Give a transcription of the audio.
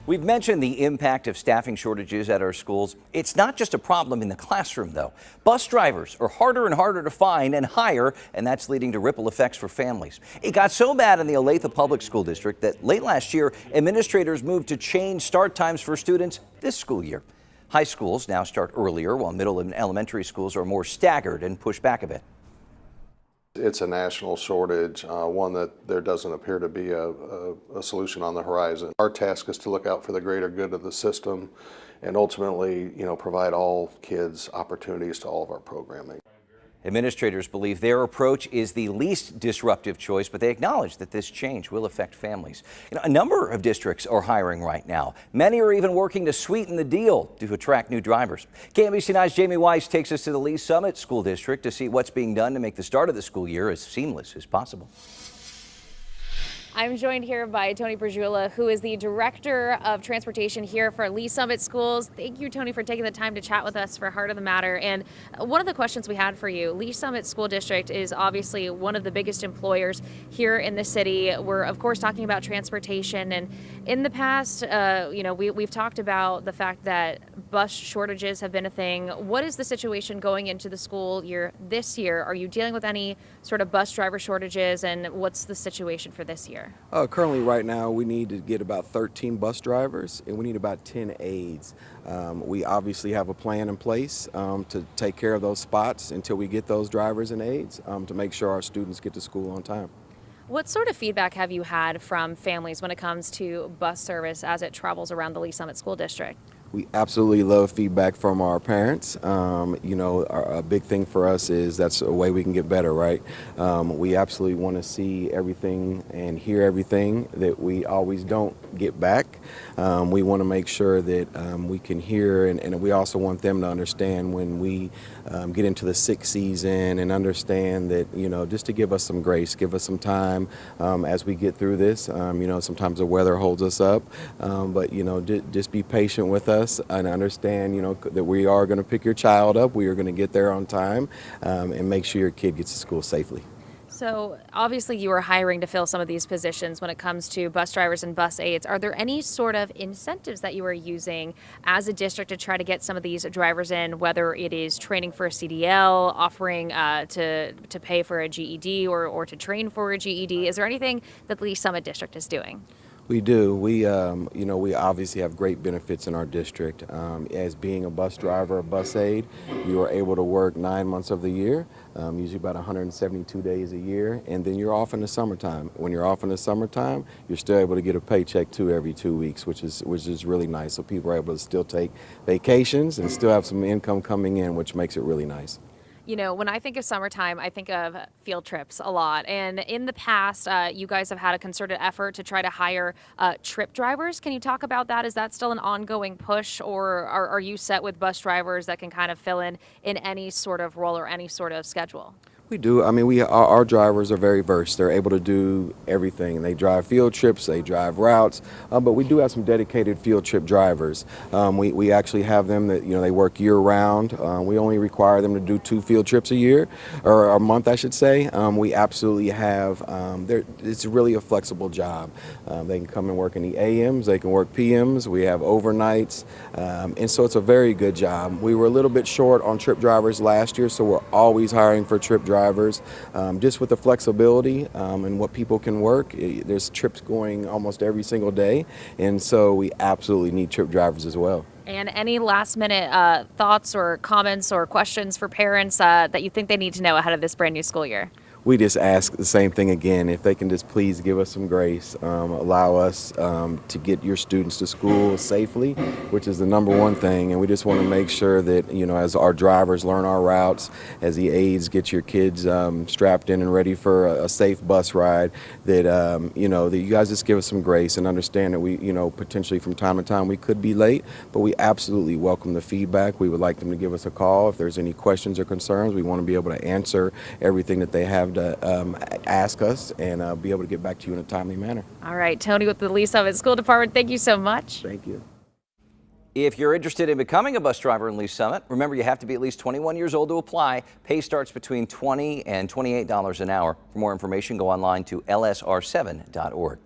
We've mentioned the impact of staffing shortages at our schools. It's not just a problem in the classroom, though. Bus drivers are harder and harder to find and hire, and that's leading to ripple effects for families. It got so bad in the Olathe Public School District that late last year, administrators moved to change start times for students this school year. High schools now start earlier, while middle and elementary schools are more staggered and pushed back a bit. It's a national shortage, one that there doesn't appear to be a solution on the horizon. Our task is to look out for the greater good of the system and ultimately, provide all kids opportunities to all of our programming. Administrators believe their approach is the least disruptive choice, but they acknowledge that this change will affect families. A number of districts are hiring right now. Many are even working to sweeten the deal to attract new drivers. KMBC 9's Jamie Weiss takes us to the Lee's Summit School District to see what's being done to make the start of the school year as seamless as possible. I'm joined here by Tony Perjula, who is the Director of Transportation here for Lee's Summit Schools. Thank you, Tony, for taking the time to chat with us for Heart of the Matter. And one of the questions we had for you, Lee's Summit School District is obviously one of the biggest employers here in the city. We're, of course, talking about transportation. And in the past, we've talked about the fact that bus shortages have been a thing. What is the situation going into the school year this year? Are you dealing with any sort of bus driver shortages, and what's the situation for this year? Currently, right now, we need to get about 13 bus drivers and we need about 10 aides. We obviously have a plan in place to take care of those spots until we get those drivers and aides to make sure our students get to school on time. What sort of feedback have you had from families when it comes to bus service as it travels around the Lee's Summit School District? We absolutely love feedback from our parents. A big thing for us is that's a way we can get better, right? We absolutely want to see everything and hear everything that we always don't get back. We want to make sure that we can hear, and we also want them to understand when we get into the sick season and understand that, just to give us some grace, give us some time as we get through this. Sometimes the weather holds us up, but just be patient with us and understand, that we are going to pick your child up. We are going to get there on time and make sure your kid gets to school safely. So obviously you are hiring to fill some of these positions when it comes to bus drivers and bus aides. Are there any sort of incentives that you are using as a district to try to get some of these drivers in, whether it is training for a CDL, offering to pay for a GED or to train for a GED? Is there anything that the Lee's Summit District is doing? We do. We obviously have great benefits in our district. As being a bus driver, a bus aide, you are able to work 9 months of the year, usually about 172 days a year, and then you're off in the summertime. When you're off in the summertime, you're still able to get a paycheck too every 2 weeks, which is really nice. So people are able to still take vacations and still have some income coming in, which makes it really nice. When I think of summertime, I think of field trips a lot. And in the past, you guys have had a concerted effort to try to hire trip drivers. Can you talk about that? Is that still an ongoing push, or are you set with bus drivers that can kind of fill in any sort of role or any sort of schedule? We do. I mean, our drivers are very versed. They're able to do everything. They drive field trips, they drive routes, but we do have some dedicated field trip drivers. We actually have them that, they work year round. We only require them to do 2 field trips a year, or a month, I should say. We absolutely have, it's really a flexible job. They can come and work in the AMs, they can work PMs, we have overnights, and so it's a very good job. We were a little bit short on trip drivers last year, so we're always hiring for trip drivers. Just with the flexibility and what people can work, there's trips going almost every single day, and so we absolutely need trip drivers as well. And any last minute thoughts or comments or questions for parents that you think they need to know ahead of this brand new school year? We just ask the same thing again. If they can just please give us some grace, allow us to get your students to school safely, which is the #1 thing. And we just want to make sure that, as our drivers learn our routes, as the aides get your kids strapped in and ready for a safe bus ride, that, that you guys just give us some grace and understand that we, potentially from time to time we could be late, but we absolutely welcome the feedback. We would like them to give us a call if there's any questions or concerns. We want to be able to answer everything that they have to ask us and be able to get back to you in a timely manner. All right, Tony with the Lee's Summit School Department, thank you so much. Thank you. If you're interested in becoming a bus driver in Lee's Summit, remember you have to be at least 21 years old to apply. Pay starts between $20 and $28 an hour. For more information, go online to lsr7.org.